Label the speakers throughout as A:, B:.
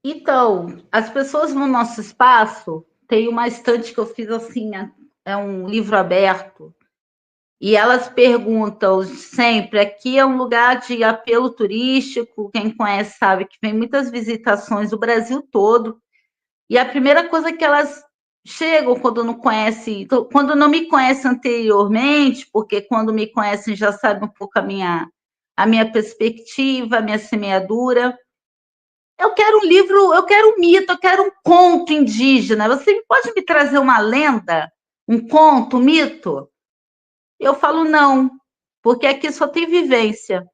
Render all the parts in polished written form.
A: Então, as pessoas no nosso espaço, tem uma estante que eu fiz assim, é um livro aberto, e elas perguntam sempre, aqui é um lugar de apelo turístico, quem conhece sabe que vem muitas visitações do Brasil todo, e a primeira coisa que elas chegam quando não conhecem, quando não me conhecem anteriormente, porque quando me conhecem já sabem um pouco a minha perspectiva, a minha semeadura. Eu quero um livro, eu quero um mito, eu quero um conto indígena. Você pode me trazer uma lenda, um conto, um mito? Eu falo não, porque aqui só tem vivência.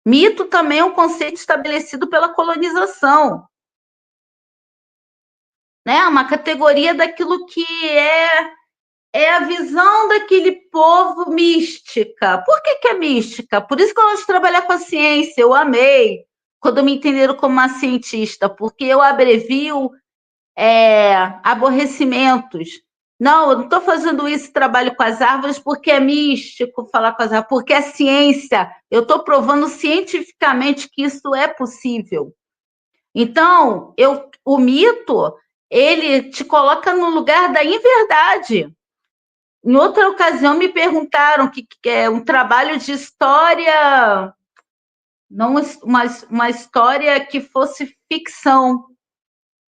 A: Mito também é um conceito estabelecido pela colonização, né? Uma categoria daquilo que é a visão daquele povo mística. Por que é mística? Por isso que eu gosto de trabalhar com a ciência. Eu amei quando me entenderam como uma cientista, porque eu abrevio aborrecimentos. Não, eu não estou fazendo esse trabalho com as árvores porque é místico falar com as árvores, porque é ciência. Eu estou provando cientificamente que isso é possível. Então, o mito, ele te coloca no lugar da inverdade. Em outra ocasião, me perguntaram que é um trabalho de história, não uma história que fosse ficção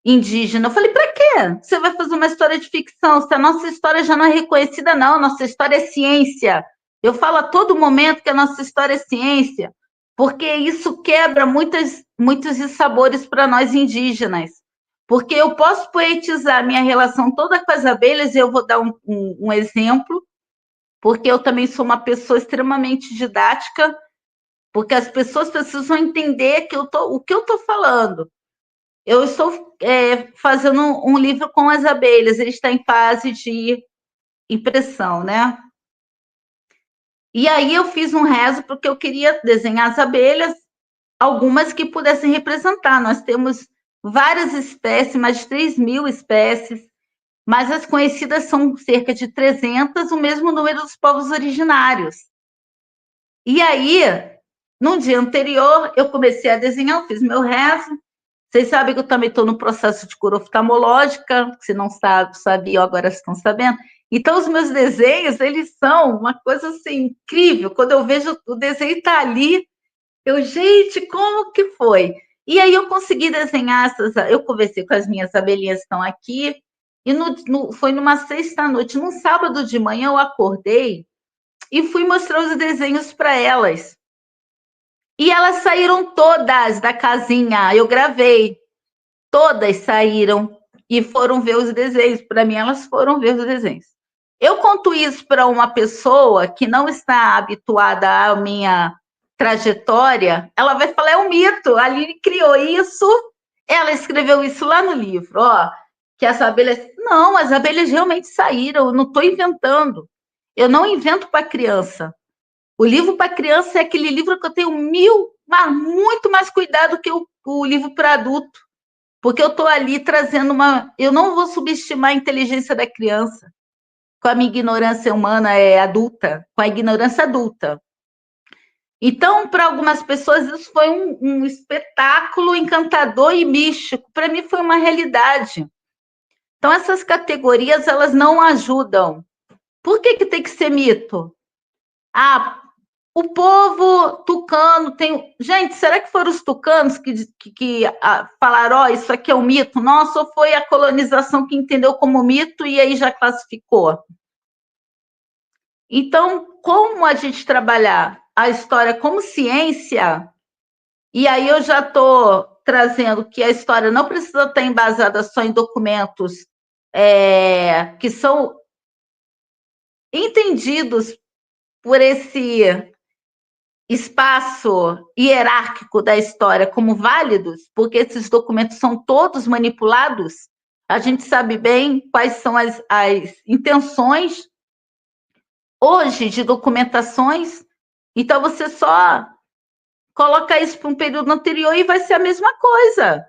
A: indígena. Eu falei, para quê? Você vai fazer uma história de ficção? Se a nossa história já não é reconhecida, não. Nossa história é ciência. Eu falo a todo momento que a nossa história é ciência, porque isso quebra muitos dissabores para nós indígenas. Porque eu posso poetizar minha relação toda com as abelhas, e eu vou dar um exemplo, porque eu também sou uma pessoa extremamente didática, porque as pessoas precisam entender o que eu estou falando. Eu estou fazendo um livro com as abelhas, ele está em fase de impressão, né? E aí eu fiz um rezo porque eu queria desenhar as abelhas, algumas que pudessem representar. Nós temos várias espécies, mais de 3.000 espécies, mas as conhecidas são cerca de 300, o mesmo número dos povos originários. E aí, no dia anterior, eu comecei a desenhar, eu fiz meu rezo. Vocês sabem que eu também estou no processo de cura oftalmológica, se não sabe, sabiam, agora estão sabendo. Então, os meus desenhos, eles são uma coisa assim, incrível. Quando eu vejo o desenho está ali, gente, como que foi? E aí eu consegui desenhar essas. Eu conversei com as minhas abelhinhas que estão aqui, e foi numa sexta-noite. Num sábado de manhã, eu acordei e fui mostrar os desenhos para elas. E elas saíram todas da casinha. Eu gravei. Todas saíram e foram ver os desenhos. Para mim, elas foram ver os desenhos. Eu conto isso para uma pessoa que não está habituada à minha trajetória, ela vai falar, é um mito, a Aline criou isso, ela escreveu isso lá no livro, ó, que as abelhas... Não, as abelhas realmente saíram, eu não estou inventando. Eu não invento para criança. O livro para criança é aquele livro que eu tenho muito mais cuidado que o livro para adulto. Porque eu estou ali trazendo uma. Eu não vou subestimar a inteligência da criança com a minha ignorância humana adulta, com a ignorância adulta. Então, para algumas pessoas, isso foi um espetáculo encantador e místico. Para mim, foi uma realidade. Então, essas categorias, elas não ajudam. Por que tem que ser mito? Ah, o povo tucano tem. Gente, será que foram os tucanos que falaram: ó, isso aqui é um mito? Nossa, ou foi a colonização que entendeu como mito e aí já classificou? Então, como a gente trabalhar a história como ciência, e aí eu já estou trazendo que a história não precisa estar embasada só em documentos que são entendidos por esse espaço hierárquico da história como válidos, porque esses documentos são todos manipulados, a gente sabe bem quais são as intenções hoje de documentações, então você só coloca isso para um período anterior e vai ser a mesma coisa.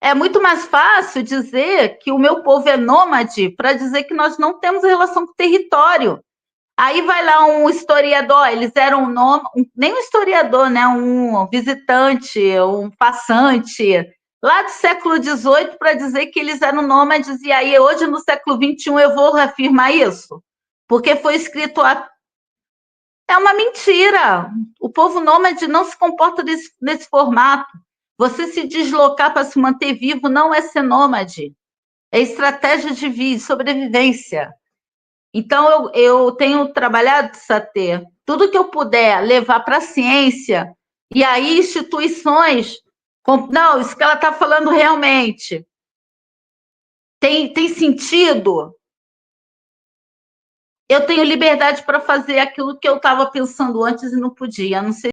A: É muito mais fácil dizer que o meu povo é nômade para dizer que nós não temos relação com o território. Aí vai lá um historiador, eles eram nem um historiador, né? Um visitante, um passante. lá do século XVIII para dizer que eles eram nômades, e aí hoje, no século XXI, eu vou reafirmar isso? Porque foi escrito há... É uma mentira. O povo nômade não se comporta nesse formato. Você se deslocar para se manter vivo não é ser nômade. É estratégia de sobrevivência. Então, eu tenho trabalhado, Satê, tudo que eu puder levar para a ciência, e aí instituições... Não, isso que ela está falando realmente tem sentido. Eu tenho liberdade para fazer aquilo que eu estava pensando antes e não podia. Não sei